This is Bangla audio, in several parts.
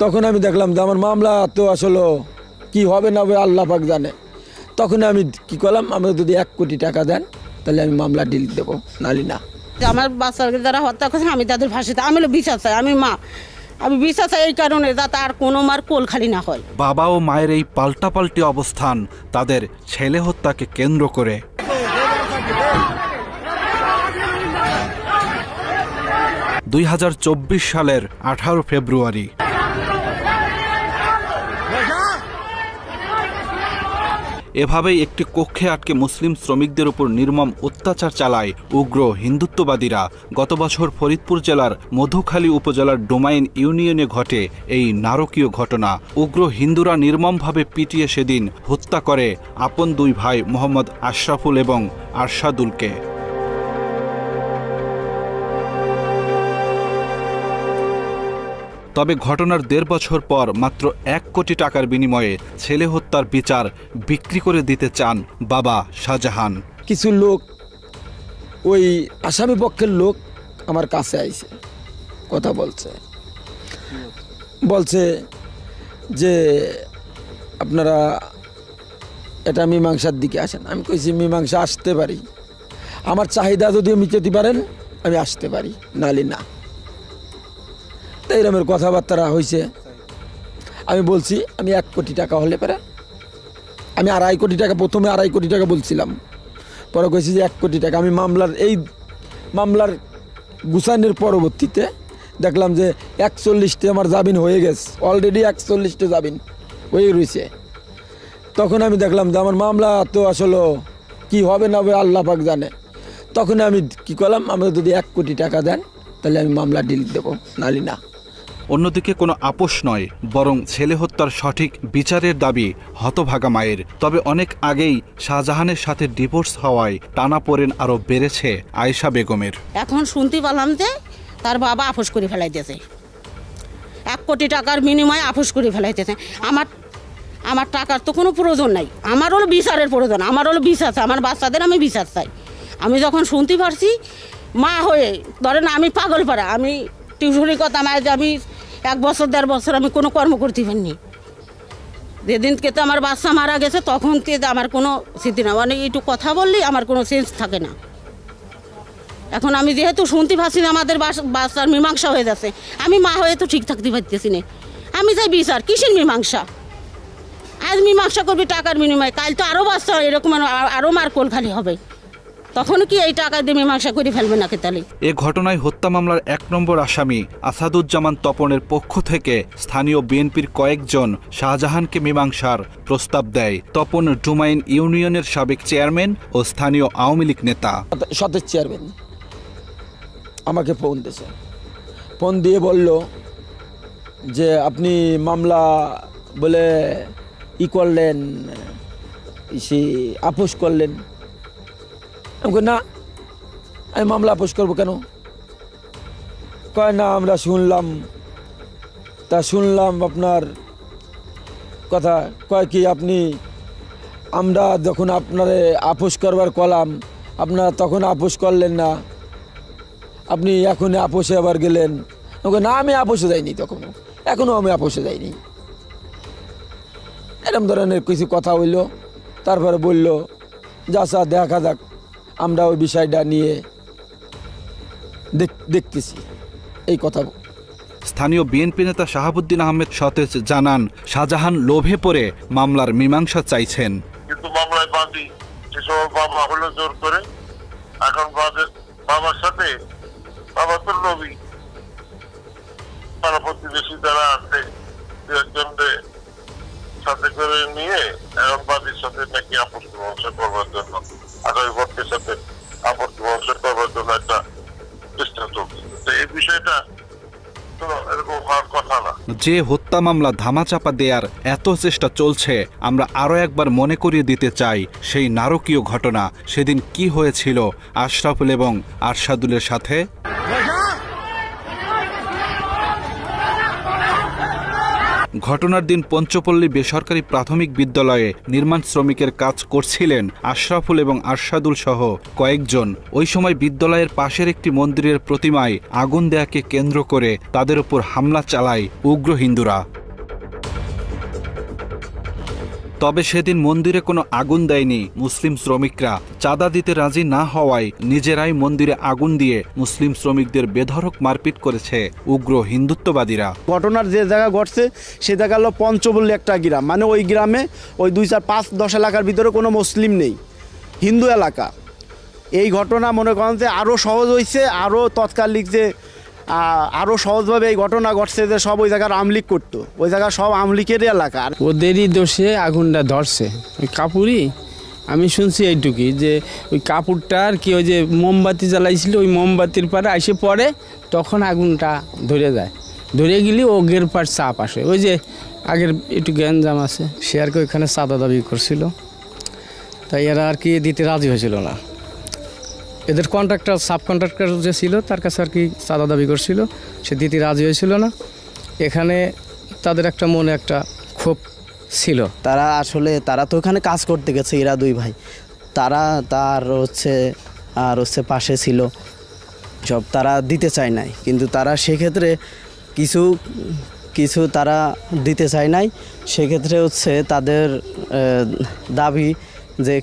তখন আমি দেখলাম যে আমার মামলা তো আসলে কি হবে না হবে আল্লাহ পাক জানে। তখন আমি কি করলাম, আমি যদি 1 কোটি টাকা দেন তাহলে আমি মামলা ডিল দেবো, নালি না। আমার বাচ্চাকে যারা হত্যা করছে আমি তাদের ফাঁসিতে, আমি বিচার চাই, আমি মা, আমি বিচার চাই এই কারণে যাতে আর কোনো মার কোল খালি না হয়। বাবা ও মায়ের এই পাল্টাপাল্টি অবস্থান তাদের ছেলে হত্যাকে কেন্দ্র করে। সালের 18 ফেব্রুয়ারি এভাবেই একটি কক্ষে আটকে মুসলিম শ্রমিকদের উপর নির্মম অত্যাচার চালায় উগ্র হিন্দুত্ববাদীরা। গত বছর ফরিদপুর জেলার মধুখালী উপজেলার ডোমাইন ইউনিয়নে ঘটে এই নারকীয় ঘটনা। উগ্র হিন্দুরা নির্মমভাবে পিটিয়ে সেদিন হত্যা করে আপন 2 ভাই মোহাম্মদ আশরাফুল এবং আরশাদুলকে। তবে ঘটনার 1.5 বছর পর মাত্র 1 কোটি টাকার বিনিময়ে ছেলে হত্যার বিচার বিক্রি করে দিতে চান বাবা শাহজাহান। কিছু লোক, ওই আসামি পক্ষের লোক আমার কাছে আইছে, কথা বলছে যে আপনারা এটা মীমাংসার দিকে আসেন। আমি কইছি মীমাংসা আসতে পারি, আমার চাহিদা যদি মিটাতে পারেন আমি আসতে পারি, নালি না। তাই এরমের কথাবার্তা হয়েছে। আমি বলছি আমি 1 কোটি টাকা হলে পারে, আমি 2.5 কোটি টাকা, প্রথমে 2.5 কোটি টাকা বলছিলাম, পরে কইছি যে 1 কোটি টাকা। আমি মামলার গুছানোর পরবর্তীতে দেখলাম যে 41টা আমার জামিন হয়ে গেছে, অলরেডি 41টা জামিন হয়ে রয়েছে। তখন আমি দেখলাম যে আমার মামলা তো আসলে কি হবে না হবে আল্লাহ পাক জানে। তখন আমি কি করলাম, আমি যদি 1 কোটি টাকা দেন তাহলে আমি মামলা ডিল দেবো, নালি না। অন্যদিকে কোনো আপোষ নয়, বরং ছেলে হত্যার সঠিক বিচারের দাবি হতভাগা মায়ের। তবে অনেক আগেই শাহজাহানের সাথে ডিভোর্স হওয়ায় টানাপোড়েন আরও বেড়েছে আয়েশা বেগমের। এখন শুনতে পেলাম যে তার বাবা আপোষ করে ফেলাইতেছে, 1 কোটি টাকার বিনিময়ে আপোষ করে ফেলাইতেছে। আমার টাকার তো কোনো প্রয়োজন নাই, আমার হলো বিচারের প্রয়োজন, আমার হলো বিচার চাই, আমার বাচ্চাদের আমি বিচার চাই। আমি যখন শুনতে পারছি মা হয়ে, ধরেন আমি পাগল পাড়া, আমি টিউশনি কথা মায় যে আমি 1 বছর 1.5 বছর আমি কোনো কর্ম করতে পারিনি। যেদিনকে তো আমার বাচ্চা মারা গেছে তখন থেকে আমার কোনো স্মৃতি না, মানে একটু কথা বললেই আমার কোনো সেন্স থাকে না। এখন আমি যেহেতু শুনতে পাচ্ছি না আমাদের বাচ্চার মীমাংসা হয়ে যাচ্ছে, আমি মা হয়ে তো ঠিক থাকতে পারতেছি না। আমি চাই বিচার, কিসের মীমাংসা? আজ মীমাংসা করবি টাকার বিনিময়ে, কাল তো আরও বাচ্চা এরকম আরও মার কোল খালি হবে, তখন কি এই টাকা দিয়ে মীমাংসা করে ফেলবে নাকি? তাহলে এ ঘটনায় হত্যা মামলার 1 নম্বর আসামি আসাদুজ্জামান তপনের পক্ষ থেকে স্থানীয় বিএনপির কয়েকজন শাহজাহানকে মীমাংসার প্রস্তাব দেয়। তপন ডোমাইন ইউনিয়নের সাবেক চেয়ারম্যান ও স্থানীয় আওয়ামী লীগ নেতা। সতেজ চেয়ারম্যান আমাকে ফোন দিয়ে বলল যে আপনি মামলা বলে করলেন, আপোষ করলেন। আমি না, আমি মামলা আপোষ করবো কেন? কয় না, আমরা শুনলাম আপনার কথা। কয় কি আমরা যখন আপনারে আপোষ করবার কলাম আপনারা তখন আপোষ করলেন না, আপনি এখন আপোষে আবার গেলেন। না, আমি আপোষে যাইনি, এখনো আমি আপোষে যাইনি। এরকম ধরনের কিছু কথা হইল। তারপরে বলল যা দেখা যাক, আমরা ওই বিষয়টা নিয়ে দেখতেছি, এই কথা। স্থানীয় বিএনপি নেতা শাহাবুদ্দিন আহমেদ সতেজ জানান, শাহজাহান লোভে পড়ে মামলার মীমাংসা চাইছেন। কিন্তু মামলায় বাদী যেসব বাবা হলো জোর করে, এখন বাবার সাথে বাবা তো লোভী, তারা প্রতিবেশী যারা আছে একজনকে সাথে করে নিয়ে এখন বাদীর সাথে নাকি আপোষ মীমাংসা করবার জন্য, আগামী পক্ষের সাথে আপোষ মীমাংসা করবার জন্য একটা চেষ্টা চলছে। এই বিষয়টা এরকম হওয়ার কথা না। যে হত্যা মামলা ধামাচাপা দেওয়ার এত চেষ্টা চলছে, আমরা আরও একবার মনে করিয়ে দিতে চাই সেই নারকীয় ঘটনা। সেদিন কি হয়েছিল আশরাফুল এবং আরশাদুলের সাথে। ঘটনার দিন পঞ্চপল্লী বেসরকারি প্রাথমিক বিদ্যালয়ে নির্মাণ শ্রমিকের কাজ করছিলেন আশরাফুল এবং আরশাদুল সহ কয়েকজন। ওই সময় বিদ্যালয়ের পাশের একটি মন্দিরের প্রতিমায় আগুন দেয়াকে কেন্দ্র করে তাদের উপর হামলা চালায় উগ্র হিন্দুরা। তবে সেদিন মন্দিরে কোনো আগুন দেয়নি মুসলিম শ্রমিকরা। চাঁদা দিতে রাজি না হওয়ায় নিজেরাই মন্দিরে আগুন দিয়ে মুসলিম শ্রমিকদের বেধড়ক মারপিট করেছে উগ্র হিন্দুত্ববাদীরা। ঘটনার যে জায়গা ঘটছে সে জায়গা হলো পঞ্চপল্লী একটা গ্রাম, মানে ওই গ্রামে ওই 2, 4, 5, 10 এলাকার ভিতরে কোনো মুসলিম নেই, হিন্দু এলাকা। এই ঘটনা মনে করেন যে আরও সহজ হয়েছে, আরও তৎকালিক যে আরও সহজভাবে এই ঘটনা ঘটছে যে সব ওই জায়গার আমলিক করতো, ওই জায়গা সব আমলিকেরই এলাকা। ওদেরই দোষে আগুনটা ধরছে। ওই কাপড়ই আমি শুনছি এইটুকুই যে ওই কাপড়টা আর কি ওই যে মোমবাতি জ্বালাইছিল, ওই মোমবাতির পারে এসে পড়ে, তখন আগুনটা ধরে যায়। ধরে গেলে ওগের পার চাপ আসে, ওই যে আগের একটু গ্যাঞ্জাম আছে। সে আর কি ওইখানে চাঁদা দাবি করছিল, তাই এরা আর কি দিতে রাজি হয়েছিল না। এদের কন্ট্রাক্টর সাব কন্ট্রাক্টর যে ছিল তার কাছে আর কি চাঁদা দাবি করছিল, সে দিতে রাজি হয়েছিল না। এখানে তাদের একটা মনে একটা ক্ষোভ ছিল। তারা তো ওখানে কাজ করতে গেছে, এরা 2 ভাই, তার হচ্ছে পাশে ছিল সব, তারা দিতে চায় নাই। কিন্তু তারা সেক্ষেত্রে কিছু তারা দিতে চায় নাই। সেক্ষেত্রে হচ্ছে তাদের দাবি যে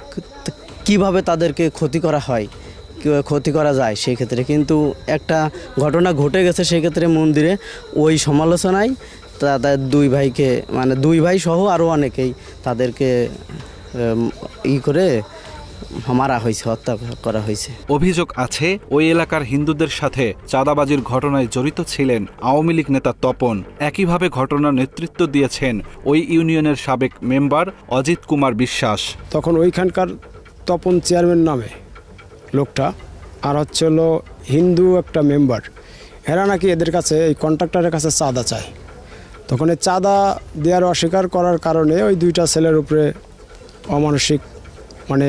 কিভাবে তাদেরকে ক্ষতি করা হয়, ক্ষতি করা যায়। সেই ক্ষেত্রে কিন্তু একটা ঘটনা ঘটে গেছে, সেক্ষেত্রে মন্দিরে ওই সমালোচনায় তাদের 2 ভাইকে, মানে 2 ভাই সহ আরও অনেকেই তাদেরকে করে মারা হয়েছে, হত্যা করা হয়েছে। অভিযোগ আছে ওই এলাকার হিন্দুদের সাথে চাঁদাবাজির ঘটনায় জড়িত ছিলেন আওয়ামী লীগ নেতা তপন। একইভাবে ঘটনার নেতৃত্ব দিয়েছেন ওই ইউনিয়নের সাবেক মেম্বার অজিত কুমার বিশ্বাস। তখন ওইখানকার তপন চেয়ারম্যান নামে লোকটা আর হচ্ছে হলো হিন্দু একটা মেম্বার, এরা নাকি এদের কাছে এই কন্ট্রাক্টরের কাছে চাঁদা চায়। তখন এই চাঁদা দেওয়ার অস্বীকার করার কারণে ওই 2টা ছেলের উপরে অমানসিক মানে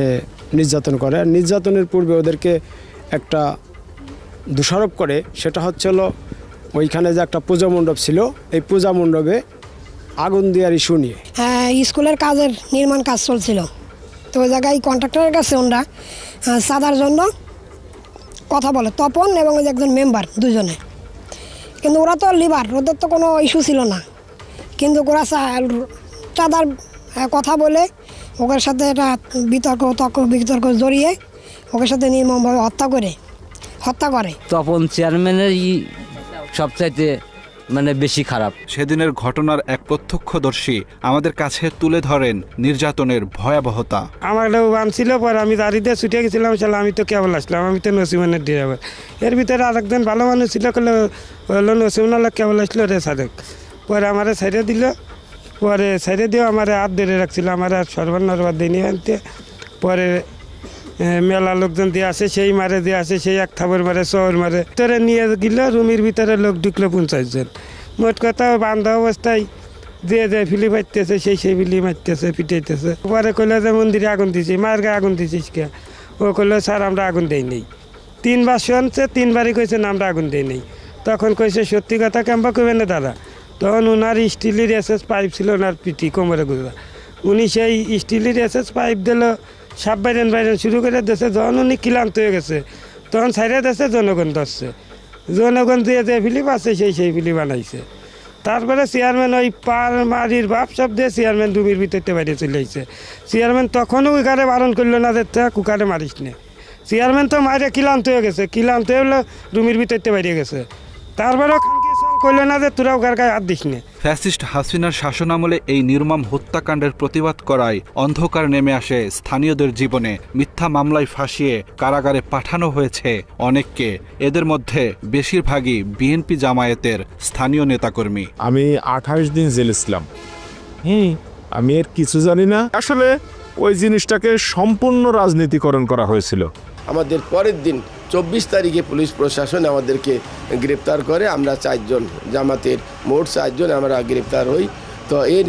নির্যাতন করে। নির্যাতনের পূর্বে ওদেরকে একটা দোষারোপ করে, সেটা হচ্ছে হলো ওইখানে যে একটা পূজা মণ্ডপ ছিল, এই পূজা মণ্ডপে আগুন দেওয়ার ইস্যু নিয়ে স্কুলের কাজের নির্মাণ কাজ চলছিল। তো ওই জায়গায় কন্ট্রাক্টরের কাছে ওরা চাঁদার জন্য কথা বলে, তপন এবং ওই একজন মেম্বার 2 জনে। কিন্তু ওরা তো লিভার, ওদের তো কোনো ইস্যু ছিল না। কিন্তু ওরা চাঁদার কথা বলে ওদের সাথে একটা বিতর্ক জড়িয়ে ওদের সাথে নির্মমভাবে হত্যা করে। তপন চেয়ারম্যানের সবচাইতে মানে বেশি খারাপ। সেদিনের ঘটনার এক প্রত্যক্ষদর্শী আমাদের কাছে তুলে ধরেন নির্যাতনের ভয়াবহতা। আমার বানছিল, পরে আমি দাঁড়িয়ে ছুটে গেছিলাম, আমি তো কেবল আসলাম, আমি তো নসিমানের ড্রাইভার। এর ভিতরে আরেকজন ভালো মানুষ ছিল, হলো নসিমানাল্লাহ কেবল আসলো রে সাদেক। পরে আমার সাইডে দিল, পরে সাইডে দিয়েও আমার হাত ধরে রাখছিল, আমার আর সর্বনার দিয়ে নিয়ে আনতে। পরে মেলা লোকজন দিয়ে আসে, সেই মারে দিয়ে আসে, সেই এক থাবর মারে, শহর মারে। ভিতরে নিয়ে গেল, রুমের ভিতরে লোক ঢুকলো 50 জন। মোট কথা বান্ধা অবস্থায় যে ফিলি মারতেছে, সেই ফিলি মারতেছে, পিটাইতেছে। পরে কইলো যে মন্দিরে আগুন দিছি, মায়ের গায়ে আগুন দিছিস কে? ও কইলো স্যার আমরা আগুন দেই নেই। 3 বার শুনছে, 3 বারই কইছে না আমরা আগুন দেই নেই। তখন কইছে সত্যি কথা কেমবা কইবেন না দাদা। তখন ওনার স্টিলের এসএস পাইপ ছিল ওনার পিঠি কোমরে গুজা, উনি সেই স্টিলের এসএস পাইপ দিল, সাপ বাইরেন শুরু করে দিয়েছে। যখন উনি ক্লান্ত হয়ে গেছে তখন ছাইড়ে দিয়েছে, জনগণ ধরছে। জনগণ যে ফিলিপ আছে সেই ফিলিপ বানাইছে। তারপরে চেয়ারম্যান ওই মারির বাপ সব দিয়ে চেয়ারম্যান রুমের ভিতরতে বাইরে চলে আসছে। চেয়ারম্যান তখনও ওইখানে বারণ করলো না যে কুকারে মারিস নে। চেয়ারম্যান তো মারে ক্লান্ত হয়ে গেছে, ক্লান্ত হয়ে হলো রুমের ভিতরতে বাইরে গেছে। তারপরেও কইলো না যে তোরা ওখানে গায়ে হাত দিস নে। ফ্যাসিস্ট হাসিনার শাসনামলে এই নির্মম হত্যাকাণ্ডের প্রতিবাদ করায় অন্ধকার নেমে আসে স্থানীয়দের জীবনে। মিথ্যা মামলায় ফাঁসিয়ে কারাগারে পাঠানো হয়েছে অনেককে, এদের মধ্যে বেশিরভাগই বিএনপি জামায়াতের স্থানীয় নেতাকর্মী। আমি 28 দিন জেলে ছিলাম। আমি এর কিছু জানি না। আসলে ওই জিনিসটাকে সম্পূর্ণ রাজনীতিকরণ করা হয়েছিল। আমাদের পরের দিন 24 তারিখে পুলিশ প্রশাসন আমাদেরকে গ্রেপ্তার করে। আমরা 4 জন, জামাতের মোট 4 জন আমরা গ্রেপ্তার হই। তো এর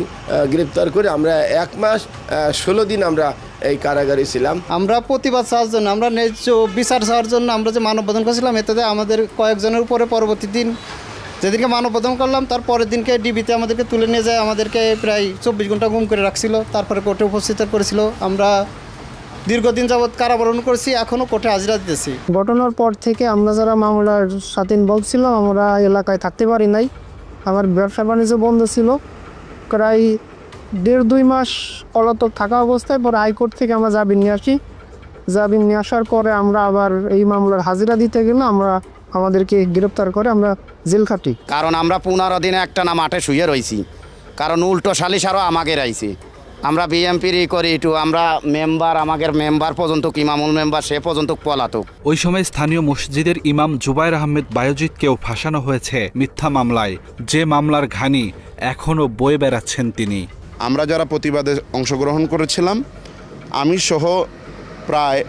গ্রেপ্তার করে আমরা 1 মাস 16 দিন আমরা এই কারাগারে ছিলাম। আমরা প্রতিবাদ চাওয়ার জন্য, আমরা ন্যায্য বিচার চাওয়ার জন্য আমরা যে মানববন্ধন করেছিলাম, এতে আমাদের কয়েকজনের উপরে পরবর্তী দিন যেদিনকে মানববন্ধন করলাম তার পরের দিনকে ডিবিতে আমাদেরকে তুলে নিয়ে যায়, আমাদেরকে প্রায় 24 ঘন্টা গুম করে রাখছিল, তারপরে কোর্টে উপস্থিত করেছিল। আমরা দীর্ঘদিন যাবৎ কারাবরণ করেছি, এখনও কোর্টে হাজিরা দিতেছি। ঘটনার পর থেকে আমরা যারা মামলার সাথে ইনভলভ ছিলাম আমরা এলাকায় থাকতে পারি নাই। আমার ব্যবসা বাণিজ্য বন্ধ ছিল প্রায় 1.5-2 মাস পলাতক থাকা অবস্থায়। পরে হাইকোর্ট থেকে আমরা জামিন নিয়ে আসি। জামিন নিয়ে আসার পরে আমরা আবার এই মামলার হাজিরা দিতে গেলে আমাদেরকে গ্রেপ্তার করে আমরা জেল খাটি। কারণ আমরা 15 দিনে একটা না মাঠে শুয়ে রয়েছি, কারণ উল্টো সালিশ আরও আমাকে রাইছে। আমরা বিএমপির করি একটু, আমরা মেম্বার, আমাদের মেম্বার পর্যন্ত ইমামুল মেম্বার সে পর্যন্ত পলাতক। ওই সময় স্থানীয় মসজিদের ইমাম জুবায়ের আহমেদ বায়োজিৎকেও ফাঁসানো হয়েছে মিথ্যা মামলায়, যে মামলার ঘানি এখনও বয়ে বেড়াচ্ছেন তিনি। আমরা যারা প্রতিবাদে অংশগ্রহণ করেছিলাম, আমি সহ প্রায়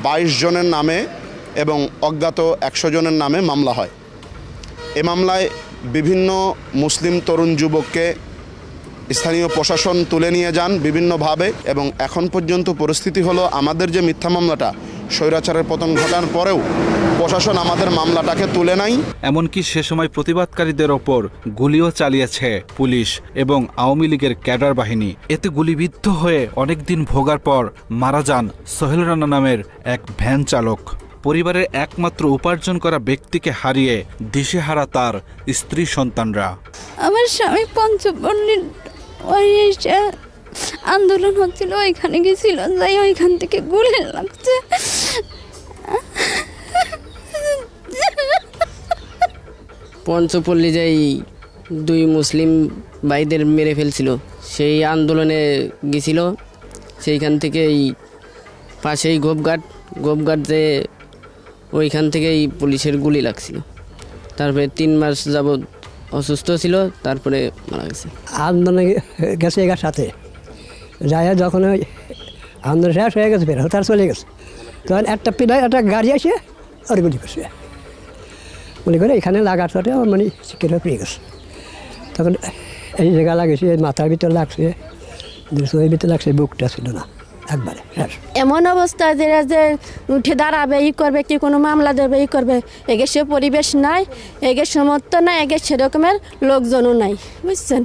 22 জনের নামে এবং অজ্ঞাত 100 জনের নামে মামলা হয়। এ মামলায় বিভিন্ন মুসলিম তরুণ যুবককে স্থানীয় প্রশাসন তুলে নিয়ে যান বিভিন্নভাবে, এবং এখন পর্যন্ত পরিস্থিতি হলো আমাদের যে মিথ্যা মামলাটা স্বৈরাচারের পতন ঘটার পরেও প্রশাসন আমাদের মামলাটাকে তুলে নাই। এমনকি সে সময় প্রতিবাদকারীদের ওপর গুলিও চালিয়েছে পুলিশ এবং আওয়ামী লীগের ক্যাডার বাহিনী। এতে গুলিবিদ্ধ হয়ে অনেকদিন ভোগার পর মারা যান সোহেল রানা নামের এক ভ্যান চালক। পরিবারের একমাত্র উপার্জন করা ব্যক্তিকে হারিয়ে দিশেহারা তার স্ত্রী সন্তানরা। আমার স্বামী পঞ্চপল্লীর আন্দোলন হচ্ছিল, ওইখানে গেছিল, যাই ওইখান থেকে গুলি লাগছে। পঞ্চপল্লী যাই 2 মুসলিম ভাইদের মেরে ফেলছিল, সেই আন্দোলনে গেছিল। সেইখান থেকেই পাশেই গোপঘাট যে ওইখান থেকেই পুলিশের গুলি লাগছিল। তারপরে 3 মাস যাবৎ অসুস্থ ছিল, তারপরে মারা গেছে। আন্দোলনে গেছে এগার সাথে যাই, যখন ওই আন্দোলন শেষ হয়ে গেছে ফের তার চলে গেছে, তখন একটা গাড়ি আসে আর গুলি করছে। গুলি করে এখানে লাগার সাথে আমার মানে চিকেটে পেয়ে গেছে। তখন এই জায়গা লাগেছে, মাথার ভিতর লাগছে, শরীরের ভিতরে লাগছে, বুকটা ছিল না একবারে শেষ। এমন অবস্থা যে উঠে দাঁড়াবে, করবে কি কোনো মামলা দেবে, করবে, এগে সে পরিবেশ নাই, এগে সমর্থ নাই, এগে সেরকমের লোকজনও নাই, বুঝছেন।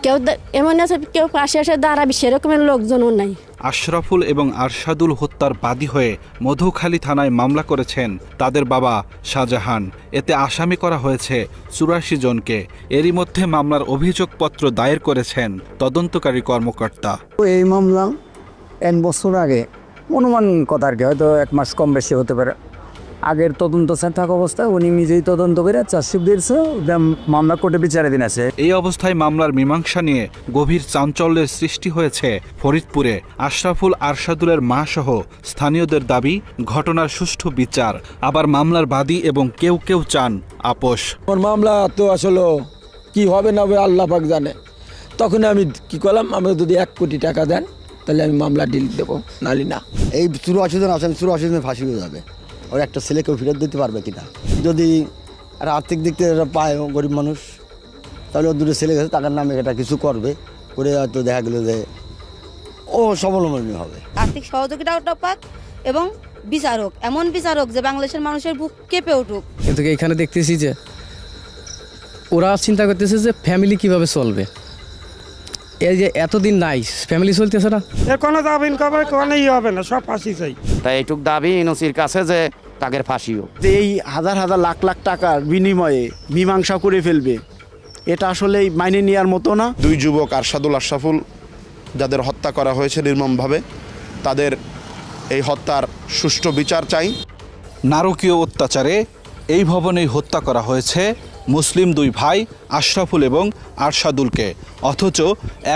কেউ এমন আছে কেউ পাশে এসে দাঁড়াবে সেরকমের লোকজনও নাই। আশরাফুল এবং আরশাদুল হত্যার বাদী হয়ে মধুখালী থানায় মামলা করেছেন তাদের বাবা শাহজাহান। এতে আসামি করা হয়েছে 84 জনকে। এরই মধ্যে মামলার অভিযোগপত্র দায়ের করেছেন তদন্তকারী কর্মকর্তা। এই মামলা 1 বছর আগে, অনুমান কথা আর কি, হয়তো 1 মাস কম বেশি হতে পারে, আগের তদন্ত থাকা অবস্থায় উনি নিজেই তদন্ত করে চার্জশিট দিয়েছে, মামলা কোর্টে বিচারাধীন আছে। এই অবস্থায় মামলার মীমাংসা নিয়ে গভীর চাঞ্চল্যের সৃষ্টি হয়েছে ফরিদপুরে। আশরাফুল আরশাদুলের মা সহ স্থানীয়দের দাবি ঘটনার সুষ্ঠু বিচার। আবার মামলার বাদী এবং কেউ কেউ চান আপোষ। আমার মামলা তো আসলে কি হবে না হবে আল্লাহ পাক জানে। তখন আমি কি করলাম, আমাকে যদি 1 কোটি টাকা দেন তাহলে আমি মামলা ডিল দেবো, নালি না। এই 84 জন আছেন, 84 জনের ফাঁসি হয়ে যাবে। ওর একটা ছেলেকেও ফেরত দিতে পারবে কিনা, যদি আর আর্থিক দিক থেকে পায় গরিব মানুষ, তাহলে ওর 2 ছেলে গেছে, টাকার নামে এটা কিছু করবে, করে হয়তো দেখা গেল যে ও স্বাবলম্বী হবে। আর্থিক সহযোগিতাও পাক এবং বিচারক, এমন বিচারক যে বাংলাদেশের মানুষের বুক কেঁপে উঠুক। কিন্তু এখানে দেখতেছি যে ওরা চিন্তা করতেছে যে ফ্যামিলি কিভাবে চলবে। এই যে এতদিন নাই, ফ্যামিলি চলতেছে না, এর কোনো জামিন কবে কোনো হবে না, সব ফাঁসি চাই। তাই এইটুক দাবি ইউনুসের কাছে যে তাদের ফাঁসিও। যে এই হাজার হাজার লাখ লাখ টাকার বিনিময়ে মীমাংসা করে ফেলবে, এটা আসলে মাইনে নেওয়ার মতো না। 2 যুবক আরশাদুল আশরাফুল যাদের হত্যা করা হয়েছে নির্মমভাবে, তাদের এই হত্যার সুষ্ঠু বিচার চাই। নারকীয় অত্যাচারে এই ভবনেই হত্যা করা হয়েছে মুসলিম 2 ভাই আশরাফুল এবং আরশাদুলকে, অথচ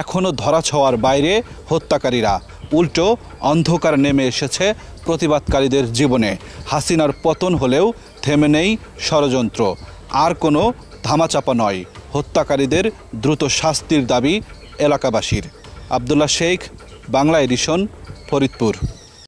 এখনও ধরাছোঁয়ার বাইরে হত্যাকারীরা। উল্টো অন্ধকার নেমে এসেছে প্রতিবাদকারীদের জীবনে। হাসিনার পতন হলেও থেমে নেই ষড়যন্ত্র। আর কোনো ধামাচাপা নয়, হত্যাকারীদের দ্রুত শাস্তির দাবি এলাকাবাসীর। আব্দুল্লাহ শেখ, বাংলা এডিশন, ফরিদপুর।